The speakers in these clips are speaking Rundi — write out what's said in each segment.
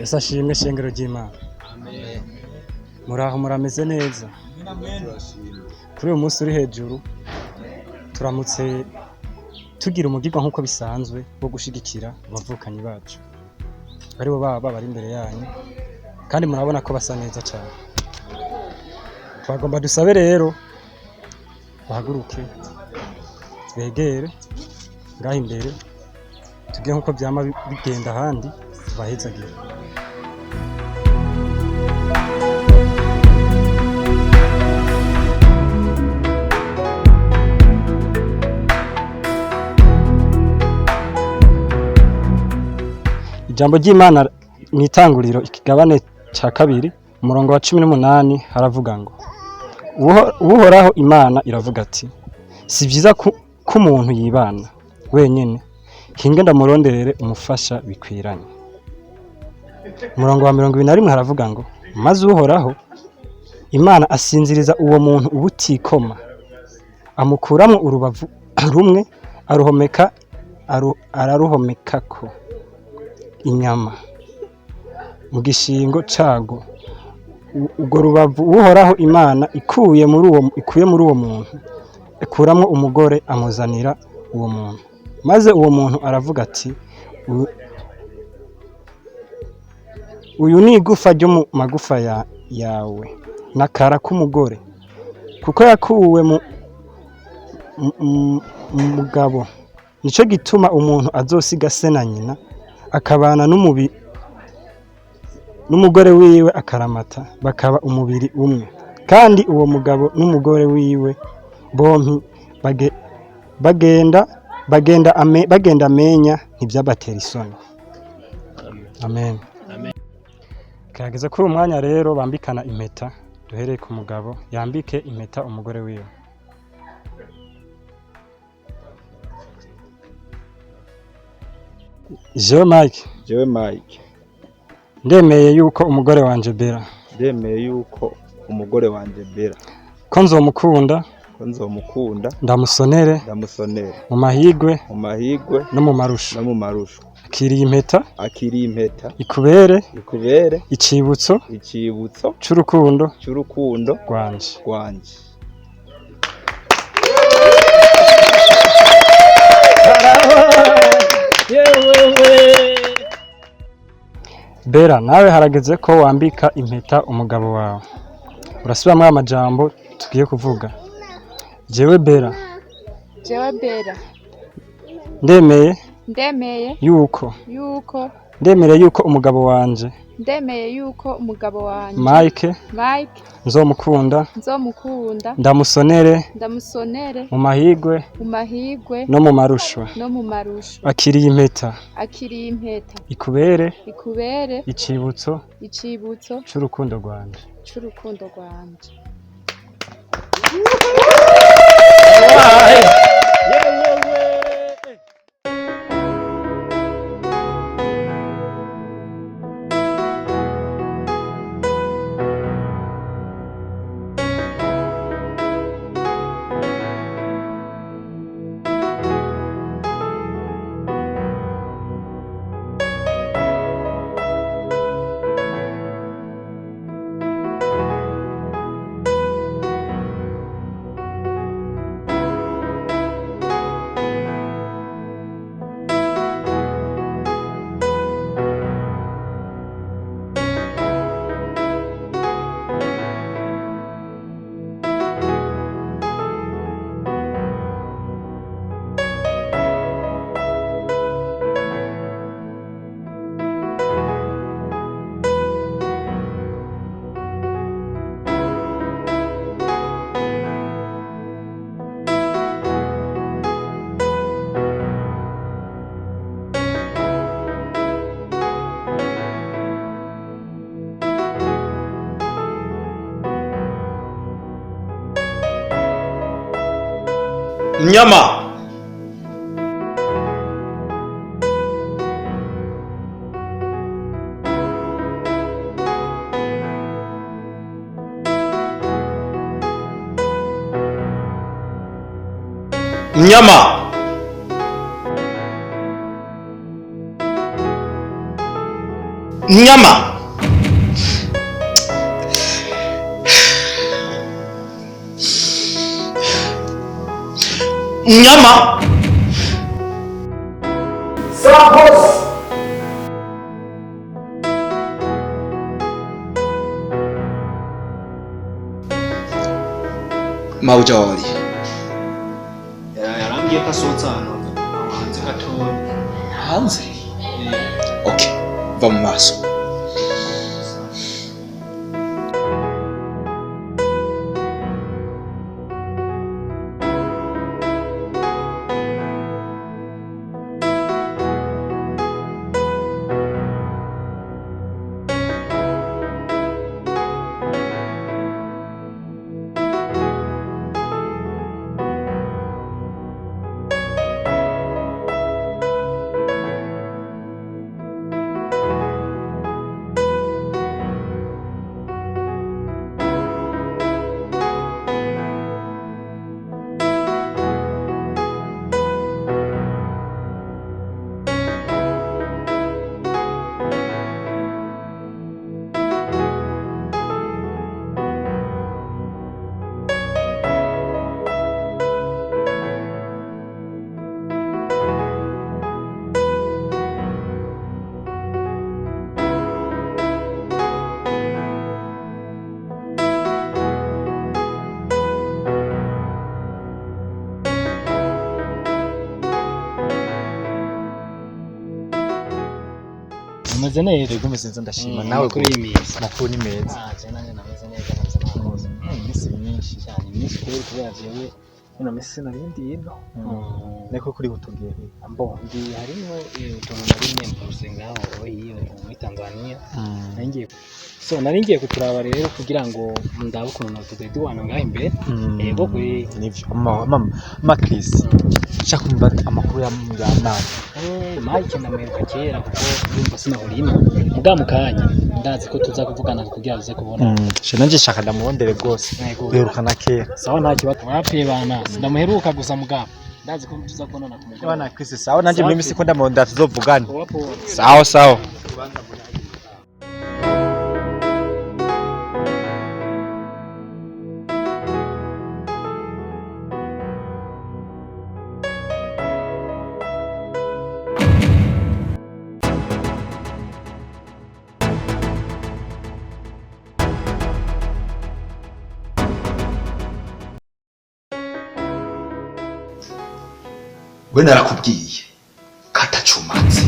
Yesu ashimwe shengero ry'Imana. Amen. Muraho murameze neza. Kuri uyu munsi uri hejuru turamutse tugira umugirwa nk'uko bisanzwe wo gushigikira abavukanyi bacu aribo baba bari imbere yanyu kandi murabona ko basa neza cyane. Twagomba dusabe rero bahaguruke begere ngaho imbere tugire nk'uko byama bigenda ahandi bahezagira. Ijambo ry'Imana mwitanguriro ikigabane ca kabiri umurongo wa 18 haravuga ngo uhoraho Imana iravuga ati si vyiza ko umuntu yibana wenyene hinge ndamuronderere umufasha bikwiranye. Umurongo wa 21 haravuga ngo maze uhoraho Imana asinziriza uwo muntu ubutikoma amukuramo urubavu rumwe araruhomekako inyama mu gishingo cago. Ubwo rubavu uhoraho Imana ikuye muri uwo muntu ikuramwo umugore amuzanira uwo muntu, maze uwo muntu aravuga ati uyu ni igufa ryo mu magufa yawe nakara k'umugore kuko yakuwe mu mugabo, nico gituma umuntu azosiga se na nyina akabana n'umugore wiwe akaramata bakaba umubiri umwe. Kandi uwo mugabo n'umugore wiwe bompi bagenda amenya ntibyabatera isoni. Amen. Kageze kuri uyu mwanya rero bambikana impeta. Duhereye ku mugabo yambike impeta umugore wiwe. Jewe Mike. Ndemeye yuko umugore wanje Bera. Ko nzomukunda. Ndamusonere. Mu mahigwe. No mu marusho. Akiriye impeta. Ikubere. Icibutso. C'urukundo. Rwanje. Bera nawe harageze ko wambika impeta umugabo wawe. Urasubiramo amajambo tugiye kuvuga. Jewe Bera. Ndemeye yuko umugabo wanje Mike nzomukunda ndamusonere mu mahigwe no mu marusho. Akiriye impeta ikubere icibutso c'urukundo rwanje. Inyuma. Inyuma. Inyuma. Suppose. Maujawari. Yarangiye kasotsa hano hanze gatoya. Hanze? Okay, va mu maso. Umeze neza gumeze nza ndashima nawe kuri imizi makuru ni meza cyane nameze neza nameze imisi myinshi cyane imisi kuri kubera jewe ino misi narindi ino niko kuri butugiye ambo ndi harimo utuntu nari nempuze ngaho iyo muri Tanzania nangiye so naringiye kuturaba rero kugira ngo ndabe ukuntu natugede wano ngaho imbere yego kuri nivyo mama Chris chakumba amakuru ya mwana Mike ndameruka kera kuko ndumva sinahurino muga mukanya ndazi ko tuza kuvugana kugira uze kubona nanje shaka ndamurondere gose berukana kera sawa nta kibazo wapi bana ndamuheruka gusa muga ndazi ko tuza kubonana ku mugabo bana Chris sawa nanje muri misi ko ndamurondera tuzovugana sawa sawa We narakubwiye katacumatse.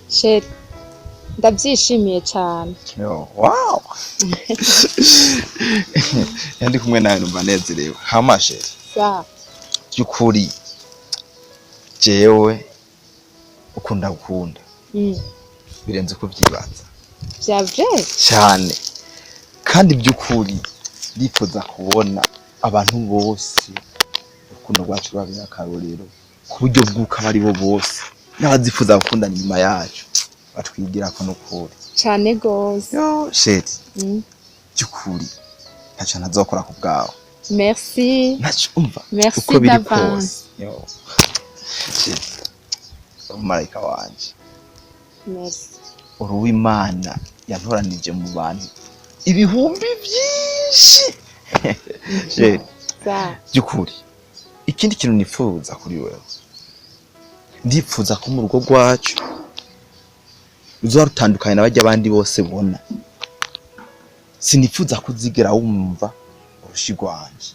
Shit, ndabyishimiye cyane. Wow. Ndi kumwe nawe numva nezerewe. Hamashe. Sa. Byukuri jewe ukunda. Birenze ko byibanza. Byavye cyane. Kandi byukuri ndifuza kubona abantu bose urukundo rwacu rwabira akarorero ku buryo bw'uko abari bo bose n'abazifuza gukundana inyuma yacu batwigira ko nukuri cyane gose. Yo shit. Byukuri ntacyo nazokora ku bwawe. Merci. Ntacyo umva Merci uko biri d'avance. kose. Yo umumarayika wanje merci uri uw'Imana yantoranije mu bantu ibihumbi byinshi sheri za by'ukuri ikindi kintu nifuza kuri wewe ndifuza ko mu rugo rwacu uzoba rutandukanye n'abajya abandi bose bona sinifuza kuzigera wumva urushi rwanje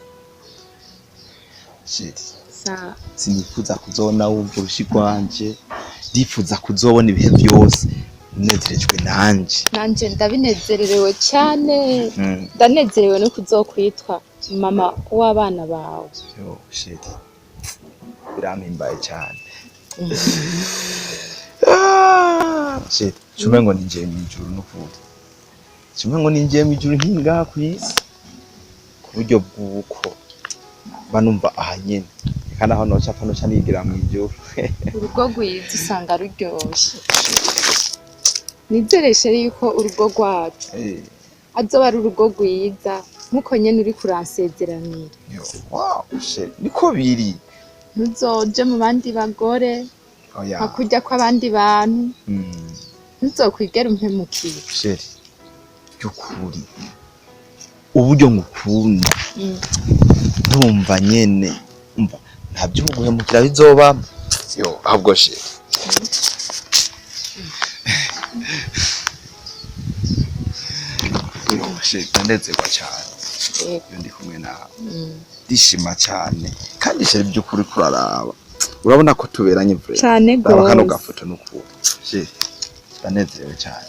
sheri za sinifuza kuzona wumva urushi rwanje ndifuza kuzobona ibihe byose unezerejwe nanje ndabinezererewe cyane ndanezerewe no kuzokwitwa mama w'abana bawe yo sheri birampimbaye cyane sheri shumwe ngo ninjiye mu ijuru n'ukuri shumwe ngo ninjiye mu ijuru nkinga ku isi ku buryo bw'uko banumva aha nyene kandi aho noca apfa noca nigira mu ijuru urugo rwiza usanga ruryoshe nizereshe yuko urugo rwacu azoba ari urugo rwiza nkuko nyene uri kuransezeranira wow sheri niko biri ntuzoje mu bandi bagore oya hakurya kw'abandi bantu ntuzokwigera umpemukira sheri by'ukuri uburyo ngukunda ndumva nyene umva nta by'uguhemukira bizoba yo ahubwo sheri yo sheri ndezerwa cyane iyo ndi kumwe nawe ndishima cyane kandi sheri by'ukuri kuraraba urabona ko tuberanye vure cyane raba kano gose gafoto n'ukuri sheri ndanezerewe cyane